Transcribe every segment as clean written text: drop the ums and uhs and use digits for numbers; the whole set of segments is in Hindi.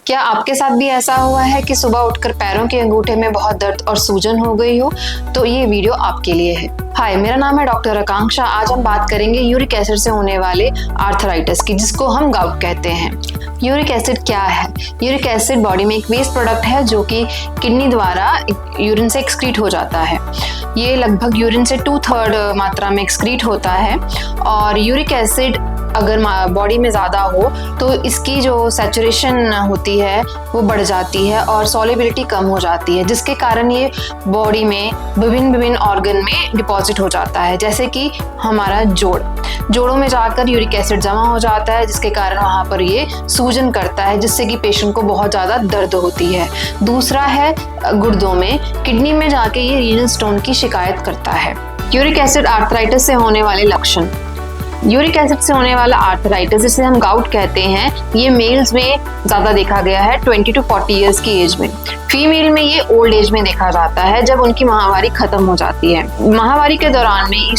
क्या आपके साथ भी ऐसा हुआ है कि सुबह उठकर पैरों के अंगूठे में बहुत दर्द और सूजन हो गई हो? तो ये वीडियो आपके लिए है। हाय, मेरा नाम है डॉक्टर आकांक्षा। आज हम बात करेंगे यूरिक एसिड से होने वाले आर्थराइटिस की, जिसको हम गाउट कहते हैं। यूरिक एसिड क्या है? यूरिक एसिड बॉडी में एक वेस्ट प्रोडक्ट है जो कि किडनी द्वारा यूरिन से एक्सक्रीट हो जाता है। ये लगभग यूरिन से 2/3 मात्रा में एक्सक्रीट होता है। और यूरिक एसिड अगर बॉडी में ज़्यादा हो तो इसकी जो सैचुरेशन होती है वो बढ़ जाती है और सॉल्युबिलिटी कम हो जाती है, जिसके कारण ये बॉडी में विभिन्न ऑर्गन में डिपॉजिट हो जाता है। जैसे कि हमारा जोड़ों में जाकर यूरिक एसिड जमा हो जाता है, जिसके कारण वहाँ पर ये सूजन करता है, जिससे कि पेशेंट को बहुत ज़्यादा दर्द होती है। दूसरा है गुर्दों में, किडनी में जाके ये रीनल स्टोन की शिकायत करता है। यूरिक एसिड आर्थराइटिस से होने वाले लक्षण। यूरिक एसिड से होने वाला आर्थराइटिस, जिसे हम गाउट कहते हैं, ये मेल्स में ज़्यादा देखा गया है 20 to 40 ईयर्स की एज में। फीमेल में ये ओल्ड एज में देखा जाता है, जब उनकी माहवारी खत्म हो जाती है। माहवारी के दौरान में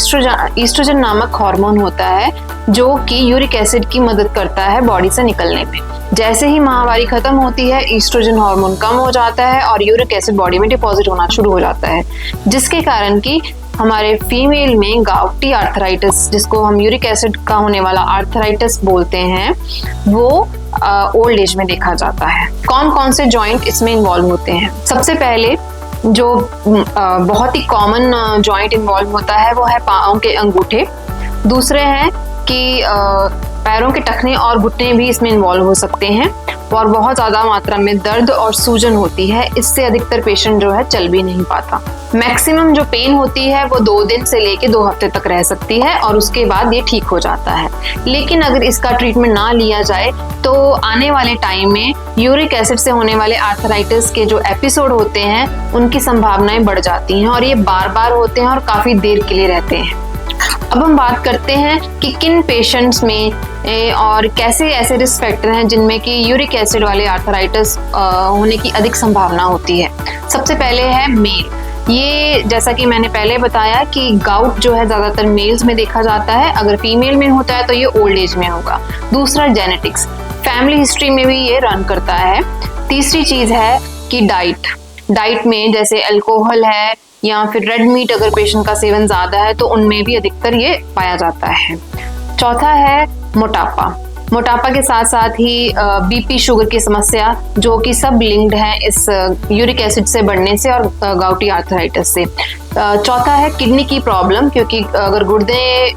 ईस्ट्रोजन नामक हार्मोन होता है जो कि यूरिक एसिड की मदद करता है बॉडी से निकलने में। जैसे ही माहवारी खत्म होती है, ईस्ट्रोजन हार्मोन कम हो जाता है और यूरिक एसिड बॉडी में डिपॉजिट होना शुरू हो जाता है, जिसके कारण कि हमारे फीमेल में गाउटी आर्थराइटिस, जिसको हम यूरिक एसिड का होने वाला आर्थराइटिस बोलते हैं, वो ओल्ड एज में देखा जाता है। कौन कौन से जॉइंट इसमें इन्वॉल्व होते हैं? सबसे पहले जो बहुत ही कॉमन जॉइंट इन्वॉल्व होता है वो है पाँव के अंगूठे। दूसरे हैं कि पैरों के टखने और घुटने भी इसमें इन्वॉल्व हो सकते हैं और बहुत ज़्यादा मात्रा में दर्द और सूजन होती है। इससे अधिकतर पेशेंट जो है चल भी नहीं पाता। मैक्सिमम जो पेन होती है वो 2 दिन से लेके 2 हफ्ते तक रह सकती है और उसके बाद ये ठीक हो जाता है। लेकिन अगर इसका ट्रीटमेंट ना लिया जाए तो आने वाले टाइम में यूरिक एसिड से होने वाले आर्थराइटिस के जो एपिसोड होते हैं उनकी संभावनाएं बढ़ जाती हैं और ये बार बार होते हैं और काफ़ी देर के लिए रहते हैं। अब हम बात करते हैं कि किन पेशेंट्स में और कैसे ऐसे रिस्क फैक्टर हैं जिनमें कि यूरिक एसिड वाले आर्थराइटिस होने की अधिक संभावना होती है। सबसे पहले है मेल। ये जैसा कि मैंने पहले बताया कि गाउट जो है ज़्यादातर मेल्स में देखा जाता है। अगर फीमेल में होता है तो ये ओल्ड एज में होगा। दूसरा जेनेटिक्स, फैमिली हिस्ट्री में भी ये रन करता है। तीसरी चीज़ है कि डाइट में जैसे अल्कोहल है या फिर रेड मीट अगर पेशेंट का सेवन ज़्यादा है तो उनमें भी अधिकतर ये पाया जाता है। चौथा है मोटापा के साथ साथ ही बीपी, शुगर की समस्या, जो कि सब लिंक्ड हैं इस यूरिक एसिड से बढ़ने से और गाउटी आर्थराइटिस से। चौथा है किडनी की प्रॉब्लम, क्योंकि अगर गुर्दे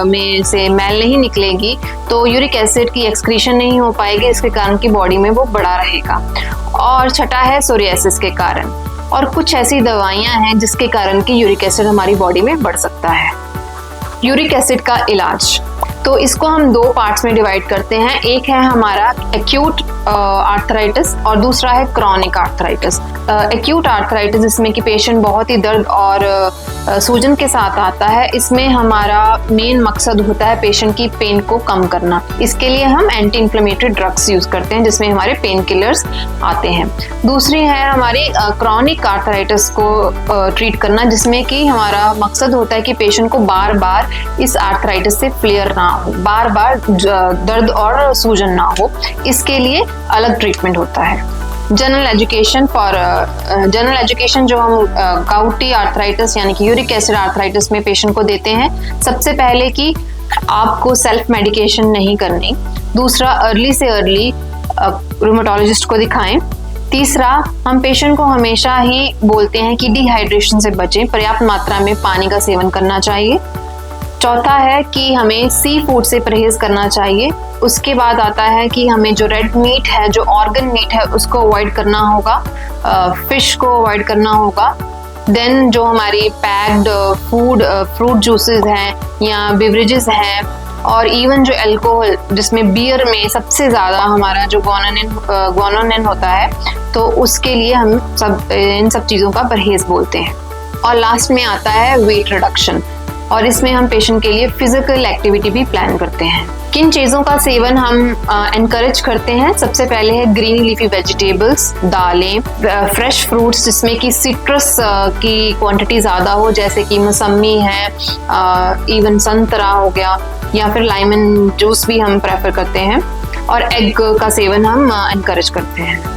में से मैल नहीं निकलेगी तो यूरिक एसिड की एक्सक्रीशन नहीं हो पाएगी, इसके कारण की बॉडी में वो बढ़ा रहेगा। और छठा है सोरियासिस के कारण। और कुछ ऐसी दवाइयां हैं जिसके कारण कि यूरिक एसिड हमारी बॉडी में बढ़ सकता है। यूरिक एसिड का इलाज, तो इसको हम 2 पार्ट्स में डिवाइड करते हैं। एक है हमारा एक्यूट आर्थराइटिस और दूसरा है क्रॉनिक आर्थराइटिस। एक्यूट आर्थराइटिस, जिसमें कि पेशेंट बहुत ही दर्द और सूजन के साथ आता है, इसमें हमारा मेन मकसद होता है पेशेंट की पेन को कम करना। इसके लिए हम एंटी इन्फ्लेमेटरी ड्रग्स यूज़ करते हैं, जिसमें हमारे पेन किलर्स आते हैं। दूसरी है हमारी क्रॉनिक आर्थराइटिस को ट्रीट करना, जिसमें कि हमारा मकसद होता है कि पेशेंट को बार बार इस आर्थराइटिस से फ्लेयर ना हो, बार बार दर्द और सूजन ना हो। इसके लिए अलग ट्रीटमेंट होता है। जनरल एजुकेशन जो हम गाउटी आर्थराइटिस यानी कि यूरिक एसिड आर्थराइटिस में पेशेंट को देते हैं, सबसे पहले कि आपको सेल्फ मेडिकेशन नहीं करनी। दूसरा, अर्ली से अर्ली रूमेटोलॉजिस्ट को दिखाएं। तीसरा, हम पेशेंट को हमेशा ही बोलते हैं कि डिहाइड्रेशन से बचें, पर्याप्त मात्रा में पानी का सेवन करना चाहिए। चौथा है कि हमें सी फूड से परहेज करना चाहिए। उसके बाद आता है कि हमें जो रेड मीट है, जो ऑर्गन मीट है, उसको अवॉइड करना होगा, फिश को अवॉइड करना होगा। देन जो हमारी पैक्ड फूड, फ्रूट जूसेस हैं या बेवरेजेस हैं, और इवन जो अल्कोहल, जिसमें बियर में सबसे ज़्यादा हमारा जो ग्वानोनिन होता है, तो उसके लिए हम इन सब चीज़ों का परहेज बोलते हैं। और लास्ट में आता है वेट रिडक्शन, और इसमें हम पेशेंट के लिए फिजिकल एक्टिविटी भी प्लान करते हैं। किन चीज़ों का सेवन हम एनकरेज करते हैं? सबसे पहले है ग्रीन लीफी वेजिटेबल्स, दालें, फ्रेश फ्रूट्स जिसमें कि सिट्रस की क्वांटिटी ज़्यादा हो, जैसे कि मौसम्मी है, इवन संतरा हो गया, या फिर लाइमन जूस भी हम प्रेफर करते हैं। और एग का सेवन हम एनकरेज करते हैं।